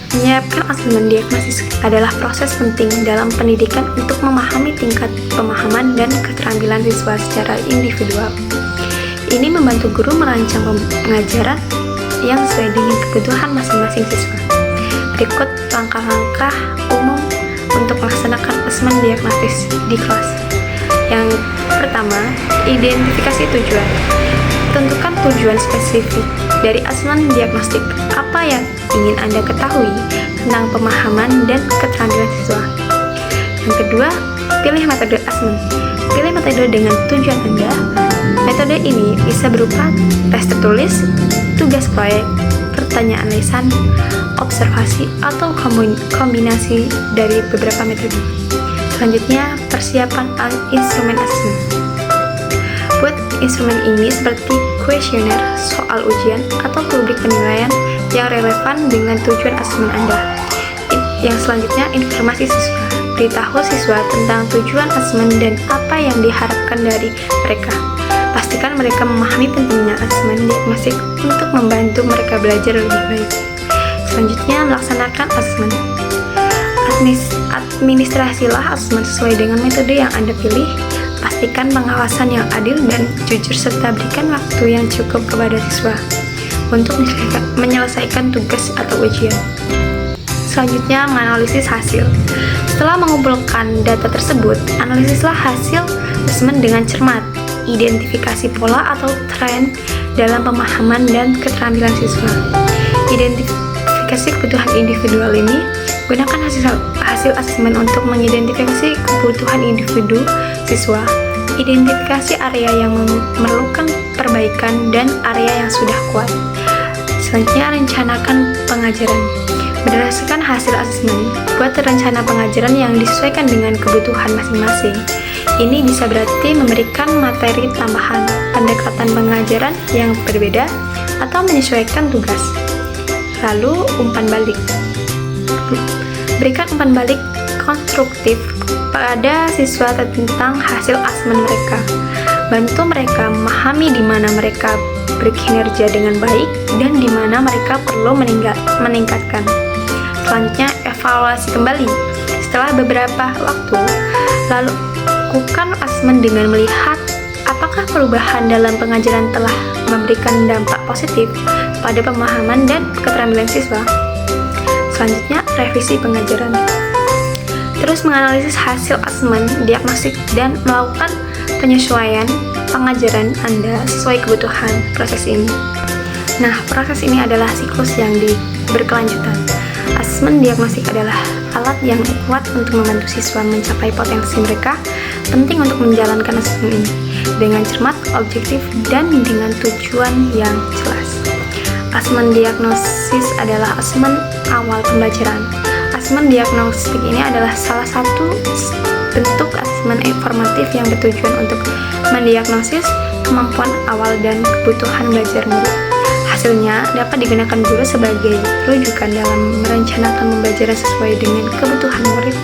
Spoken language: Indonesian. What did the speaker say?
Menyiapkan asesmen diagnosis adalah proses penting dalam pendidikan untuk memahami tingkat pemahaman dan keterampilan siswa secara individual. Ini membantu guru merancang pengajaran yang sesuai dengan kebutuhan masing-masing siswa. Berikut langkah-langkah umum untuk melaksanakan asesmen diagnosis di kelas. Yang pertama, identifikasi tujuan. Tentukan tujuan spesifik dari asesmen diagnostik. Apa yang ingin Anda ketahui tentang pemahaman dan keterampilan siswa. Yang kedua, pilih metode asesmen. Pilih metode dengan tujuan Anda. Metode ini bisa berupa tes tertulis, tugas proyek, pertanyaan lisan, observasi, atau kombinasi dari beberapa metode. Selanjutnya, persiapan instrumen asesmen. Buat instrumen ini seperti kuesioner, soal ujian, atau rubrik penilaian yang relevan dengan tujuan asesmen Anda. Yang selanjutnya, informasi siswa. Beritahu siswa tentang tujuan asesmen dan apa yang diharapkan dari mereka. Pastikan mereka memahami pentingnya asesmen diagnostik untuk membantu mereka belajar lebih baik. Selanjutnya, melaksanakan asesmen. Administrasilah asesmen sesuai dengan metode yang Anda pilih. Pastikan pengawasan yang adil dan jujur serta berikan waktu yang cukup kepada siswa untuk menyelesaikan tugas atau ujian. Selanjutnya, menganalisis hasil. Setelah mengumpulkan data tersebut, analisislah hasil asesmen dengan cermat. Identifikasi pola atau tren dalam pemahaman dan keterampilan siswa. Identifikasi kebutuhan individual ini, gunakan hasil asesmen untuk mengidentifikasi kebutuhan individu siswa, identifikasi area yang memerlukan perbaikan dan area yang sudah kuat. Selanjutnya, rencanakan pengajaran. Berdasarkan hasil asesmen, buat rencana pengajaran yang disesuaikan dengan kebutuhan masing-masing. Ini bisa berarti memberikan materi tambahan, pendekatan pengajaran yang berbeda, atau menyesuaikan tugas. Lalu, umpan balik. Berikan umpan balik konstruktif pada siswa tentang hasil asesmen mereka. Bantu mereka memahami di mana mereka berkinerja dengan baik dan di mana mereka perlu meningkatkan. Selanjutnya, evaluasi kembali. Setelah beberapa waktu, lalu lakukan asesmen dengan melihat apakah perubahan dalam pengajaran telah memberikan dampak positif pada pemahaman dan keterampilan siswa. Selanjutnya, revisi pengajaran. Terus menganalisis hasil asesmen diagnostik dan melakukan penyesuaian pengajaran Anda sesuai kebutuhan proses ini. Nah, proses ini adalah siklus yang berkelanjutan. Asesmen diagnostik adalah alat yang kuat untuk membantu siswa mencapai potensi mereka. Penting untuk menjalankan asesmen ini dengan cermat, objektif, dan dengan tujuan yang jelas. Asesmen diagnosis adalah asesmen awal pembelajaran. Asesmen diagnostik ini adalah salah satu bentuk asesmen informatif yang bertujuan untuk mendiagnosis kemampuan awal dan kebutuhan belajar murid. Hasilnya dapat digunakan guru sebagai rujukan dalam merencanakan pembelajaran sesuai dengan kebutuhan murid.